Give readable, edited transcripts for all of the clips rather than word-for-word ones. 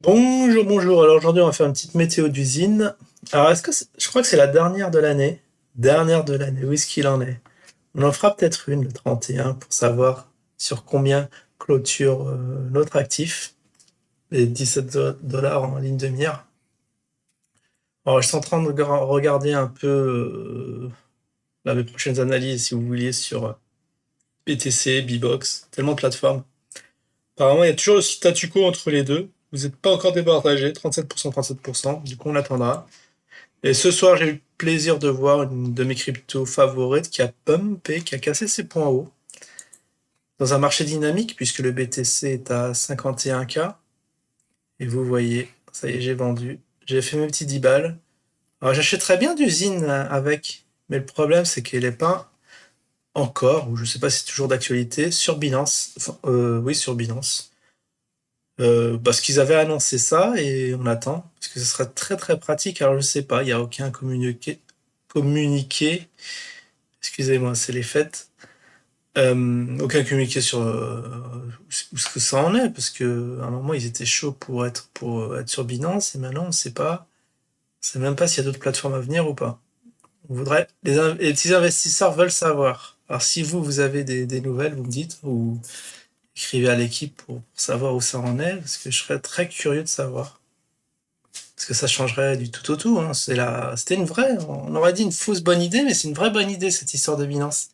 Bonjour, bonjour. Alors aujourd'hui, on va faire une petite météo d'usine. Alors, je crois que c'est la dernière de l'année. Dernière de l'année. Où est-ce qu'il en est? On en fera peut-être une le 31 pour savoir sur combien clôture notre actif. Les 17 dollars en ligne de mire. Alors, je suis en train de regarder un peu mes prochaines analyses, si vous vouliez, sur BTC, Bbox, tellement de plateformes. Apparemment, il y a toujours le statu quo entre les deux. Vous n'êtes pas encore départagé, 37%, 37%. Du coup, on attendra. Et ce soir, j'ai eu le plaisir de voir une de mes cryptos favorites qui a pumpé, qui a cassé ses points hauts dans un marché dynamique puisque le BTC est à 51K. Et vous voyez, ça y est, j'ai vendu. J'ai fait mes petits 10 balles. Alors j'achèterais bien d'usine avec, mais le problème c'est qu'elle n'est pas encore, ou je sais pas si c'est toujours d'actualité, sur Binance. Enfin, oui, sur Binance. Parce qu'ils avaient annoncé ça et on attend, parce que ce serait très très pratique. Alors je sais pas, il n'y a aucun communiqué. Excusez-moi, c'est les fêtes. Aucun communiqué sur où ce que ça en est, parce que à un moment ils étaient chauds pour être sur Binance et maintenant on sait pas, on sait même pas s'il y a d'autres plateformes à venir ou pas. On voudrait les petits investisseurs veulent savoir. Alors si vous avez des nouvelles, vous me dites ou écrivez à l'équipe pour savoir où ça en est, parce que je serais très curieux de savoir. Parce que ça changerait du tout au tout. Hein. C'était une vraie, on aurait dit une fausse bonne idée, mais c'est une vraie bonne idée cette histoire de Binance.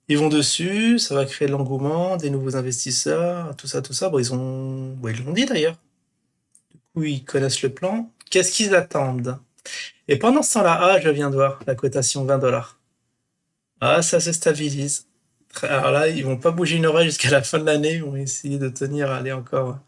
Ils vont dessus, ça va créer de l'engouement, des nouveaux investisseurs, tout ça, tout ça. Bon, ils l'ont dit d'ailleurs. Du coup, ils connaissent le plan. Qu'est-ce qu'ils attendent? Et pendant ce temps-là, je viens de voir la cotation 20 dollars. Ah, ça se stabilise. Alors là, ils vont pas bouger une oreille jusqu'à la fin de l'année. Ils vont essayer de tenir, aller encore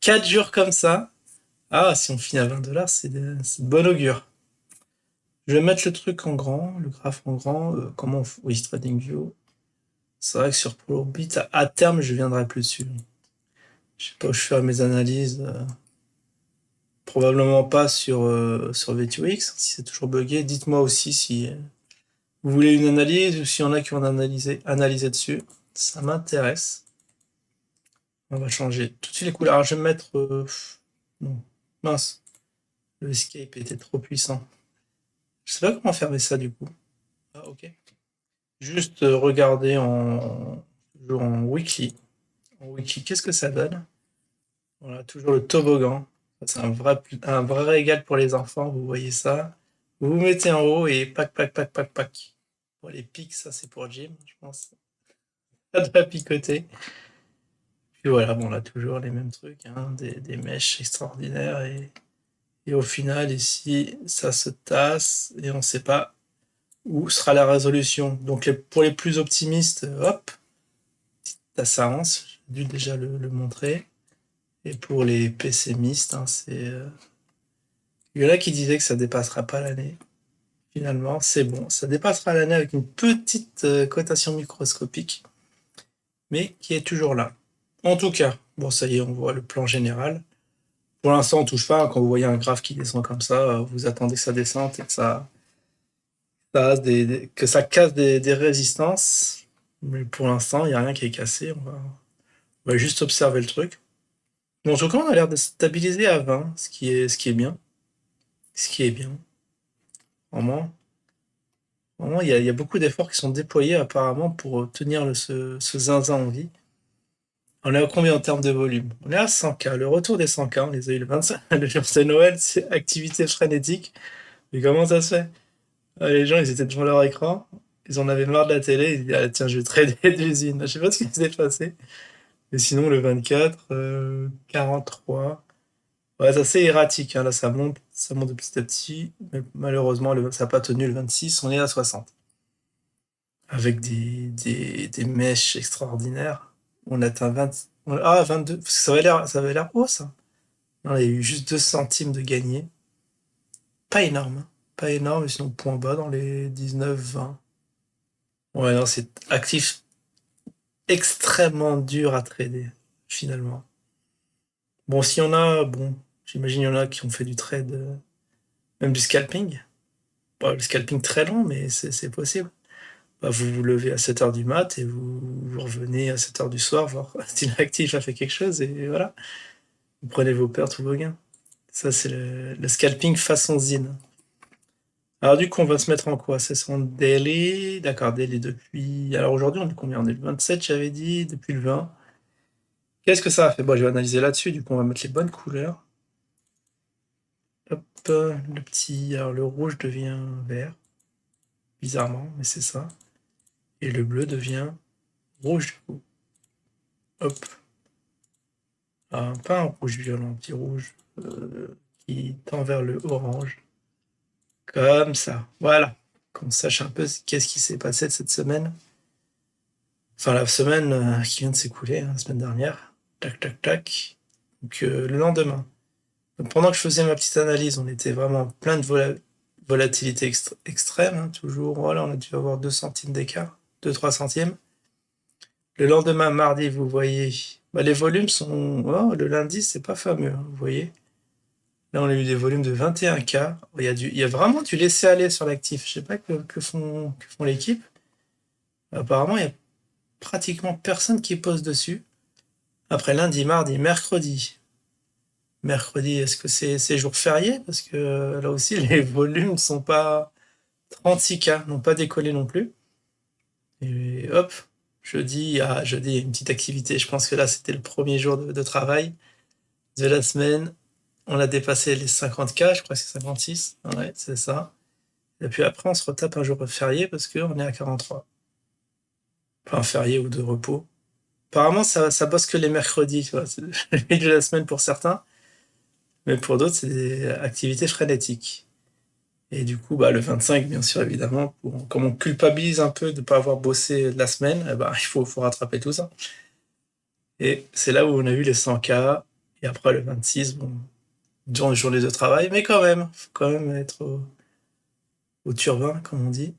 4 jours comme ça. Ah, si on finit à 20 dollars, c'est de bon augure. Je vais mettre le truc en grand, le graphe en grand. Oui, TradingView. C'est vrai que sur Prolobit, à terme, je viendrai plus dessus. Je sais pas où je fais mes analyses. Probablement pas sur V2X, si c'est toujours buggé. Dites-moi aussi si vous voulez une analyse ou s'il y en a qui vont analyser dessus. Ça m'intéresse. On va changer tout de suite les couleurs. Alors, je vais mettre. Non, mince. Le escape était trop puissant. Je sais pas comment fermer ça du coup. Ah, ok. Juste regarder toujours en weekly. En weekly, qu'est-ce que ça donne? Voilà, toujours le toboggan. C'est un vrai régal pour les enfants, vous voyez ça. Vous vous mettez en haut et pac, pac, pac, pac, pac. Bon, les pics, ça c'est pour Jim, je pense. Ça doit picoter. Puis voilà, bon là, toujours les mêmes trucs, hein, des mèches extraordinaires. Et au final, ici, ça se tasse et on ne sait pas où sera la résolution. Donc pour les plus optimistes, hop, tassance, j'ai dû déjà le montrer. Et pour les pessimistes, hein, il y en a qui disaient que ça dépassera pas l'année. Finalement, c'est bon. Ça dépassera l'année avec une petite cotation microscopique, mais qui est toujours là. En tout cas, bon, ça y est, on voit le plan général. Pour l'instant, on touche pas. Quand vous voyez un graphe qui descend comme ça, vous attendez que ça descende et que ça casse des résistances. Mais pour l'instant, il n'y a rien qui est cassé. On va juste observer le truc. Bon, en tout cas, on a l'air de stabiliser à 20, ce qui est bien. Ce qui est bien. Vraiment, vraiment, il y a beaucoup d'efforts qui sont déployés apparemment pour tenir ce zinzin en vie. On est à combien en termes de volume? On est à 100K. Le retour des 100K, on les a eu le 25, le jour de Noël, c'est activité frénétique. Mais comment ça se fait? Les gens, ils étaient devant leur écran, ils en avaient marre de la télé, ils disaient, ah, tiens, je vais trader de l'usine. Je sais pas ce qui s'est passé. Mais sinon, le 24, 43. Ouais, c'est assez erratique, hein. Là, ça monte petit à petit. Mais malheureusement, ça n'a pas tenu le 26, on est à 60. Avec des mèches extraordinaires. On atteint 20. Ah, 22. Parce que ça avait l'air haut, ça. Non, il y a eu juste 2 centimes de gagné. Pas énorme, hein. Pas énorme, mais sinon point bas dans les 19, 20. Ouais, non, c'est actif extrêmement dur à trader, finalement. Bon, s'il y en a, bon, j'imagine il y en a qui ont fait du trade, même du scalping. Bon, le scalping très long, mais c'est possible. Bah, vous vous levez à 7 heures du mat et vous revenez à 7 heures du soir voir si l'actif a fait quelque chose et voilà. Vous prenez vos pertes ou vos gains. Ça, c'est le scalping façon zine. Alors du coup, on va se mettre en quoi? C'est son daily. D'accord, daily depuis... Alors aujourd'hui, on est combien? On est le 27, j'avais dit, depuis le 20. Qu'est-ce que ça a fait? Bon, je vais analyser là-dessus. Du coup, on va mettre les bonnes couleurs. Hop, le petit... Alors le rouge devient vert. Bizarrement, mais c'est ça. Et le bleu devient rouge du coup. Hop. Ah, pas un rouge violent, un petit rouge qui tend vers le orange. Comme ça. Voilà. Qu'on sache un peu qu'est-ce qui s'est passé cette semaine. Enfin, la semaine qui vient de s'écouler, la semaine dernière. Tac, tac, tac. Donc, le lendemain. Donc, pendant que je faisais ma petite analyse, on était vraiment plein de volatilité extrême. Hein, toujours, voilà, on a dû avoir 2 centimes d'écart. 2-3 centimes. Le lendemain, mardi, vous voyez, bah, les volumes sont... Oh, le lundi, c'est pas fameux, hein, vous voyez. Là, on a eu des volumes de 21K. Il y a vraiment du laisser-aller sur l'actif. Je sais pas que font l'équipe. Apparemment, il y a pratiquement personne qui pose dessus. Après lundi, mardi, mercredi. Mercredi, est-ce que c'est jour férié? Parce que là aussi, les volumes sont pas 36K, n'ont pas décollé non plus. Et hop, jeudi, il y a une petite activité. Je pense que là, c'était le premier jour de travail de la semaine. On a dépassé les 50K, je crois que c'est 56. Ouais, c'est ça. Et puis après, on se retape un jour férié parce qu'on est à 43. Pas un férié ou de repos. Apparemment, ça bosse que les mercredis, tu vois. C'est le milieu de la semaine pour certains, mais pour d'autres, c'est des activités frénétiques. Et du coup, bah, le 25, bien sûr, évidemment, comme on culpabilise un peu de ne pas avoir bossé la semaine, eh ben, il faut rattraper tout ça. Et c'est là où on a eu les 100K. Et après, le 26, bon, durant les journées de travail, mais quand même, faut quand même être au turbin, comme on dit.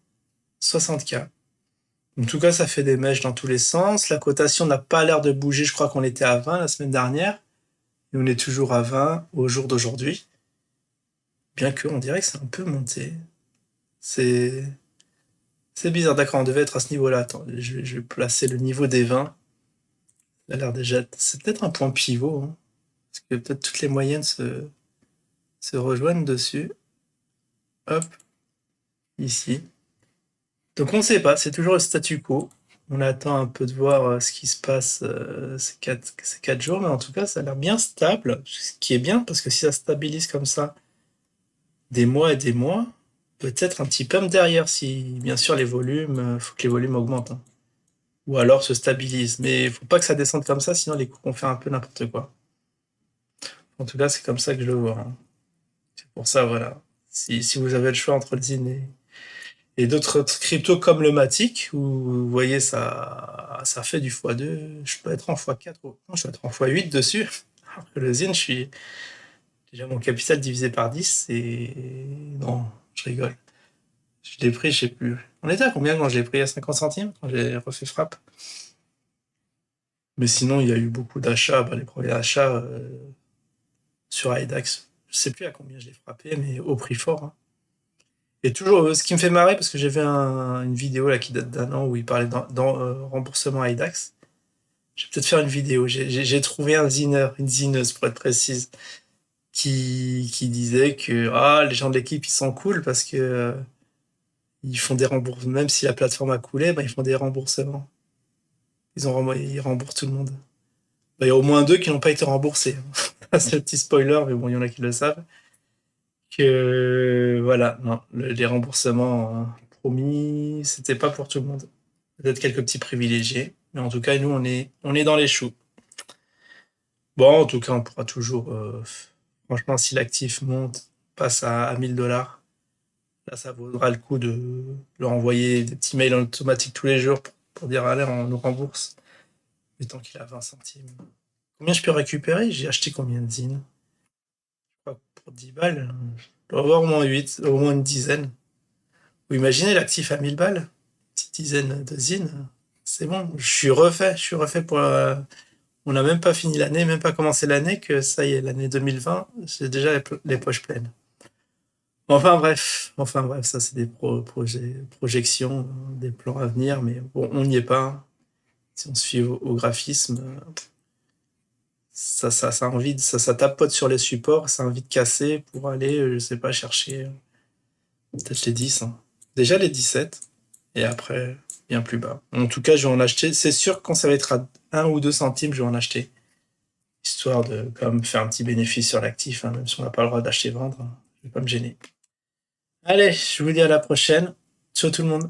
60K. En tout cas, ça fait des mèches dans tous les sens. La cotation n'a pas l'air de bouger. Je crois qu'on était à 20 la semaine dernière. Et on est toujours à 20 au jour d'aujourd'hui. Bien que on dirait que c'est un peu monté. C'est c'est bizarre. D'accord, on devait être à ce niveau-là. Attends, je vais placer le niveau des 20. Ça a l'air déjà... C'est peut-être un point pivot. Hein, parce que peut-être toutes les moyennes se rejoignent dessus. Hop, ici. Donc on ne sait pas, c'est toujours le statu quo. On attend un peu de voir ce qui se passe ces 4 jours, mais en tout cas, ça a l'air bien stable, ce qui est bien, parce que si ça stabilise comme ça des mois et des mois, peut-être un petit pump derrière, si bien sûr les volumes, faut que les volumes augmentent. Hein. Ou alors se stabilisent. Mais il faut pas que ça descende comme ça, sinon les cours vont faire un peu n'importe quoi. En tout cas, c'est comme ça que je le vois. Hein. C'est pour ça, voilà. Si vous avez le choix entre le ZIN et d'autres cryptos comme le Matic, où vous voyez, ça fait du x2. Je peux être en x4, non, je peux être en x8 dessus. Alors que le ZIN, je suis déjà mon capital divisé par 10, et non, je rigole. Je l'ai pris, je sais plus. On était à combien quand je l'ai pris? À 50 centimes, quand j'ai refait frappe? Mais sinon, il y a eu beaucoup d'achats. Bah, les premiers achats sur IDAX, je sais plus à combien je l'ai frappé, mais au prix fort. Hein. Et toujours, ce qui me fait marrer, parce que j'ai vu une vidéo là qui date d'1 an où il parlait dans remboursement IDAX. Je vais peut-être faire une vidéo. J'ai trouvé un ziner, une zineuse pour être précise, qui disait que les gens de l'équipe ils sont cool parce que ils font des remboursements, même si la plateforme a coulé, ben, ils font des remboursements. Ils remboursent tout le monde. Ben, il y a au moins 2 qui n'ont pas été remboursés. C'est le petit spoiler, mais bon, il y en a qui le savent. Que voilà, non, les remboursements promis, c'était pas pour tout le monde. Peut-être quelques petits privilégiés, mais en tout cas, nous, on est dans les choux. Bon, en tout cas, on pourra toujours, franchement, si l'actif monte, passe à 1000 $, là, ça vaudra le coup de leur envoyer des petits mails en automatique tous les jours pour dire, allez, on nous rembourse. Mais tant qu'il a 20 centimes. Combien je peux récupérer? J'ai acheté combien de zines? Je crois que pour 10 balles, je dois avoir au moins 8, au moins une dizaine. Vous imaginez l'actif à 1000 balles? Une petite dizaine de zines. C'est bon, je suis refait pour... on n'a même pas fini l'année, même pas commencé l'année, que ça y est, l'année 2020, j'ai déjà les poches pleines. Enfin bref, ça c'est des projections, des plans à venir, mais bon, on n'y est pas. Si on se fie au graphisme, Ça a envie de ça tapote sur les supports, ça a envie de casser pour aller, je sais pas, chercher, peut-être les 10, hein. Déjà les 17 et après bien plus bas. En tout cas, je vais en acheter. C'est sûr que quand ça va être à 1 ou 2 centimes, je vais en acheter, histoire de quand même faire un petit bénéfice sur l'actif, hein, même si on n'a pas le droit d'acheter-vendre, hein, je vais pas me gêner. Allez, je vous dis à la prochaine. Ciao tout le monde.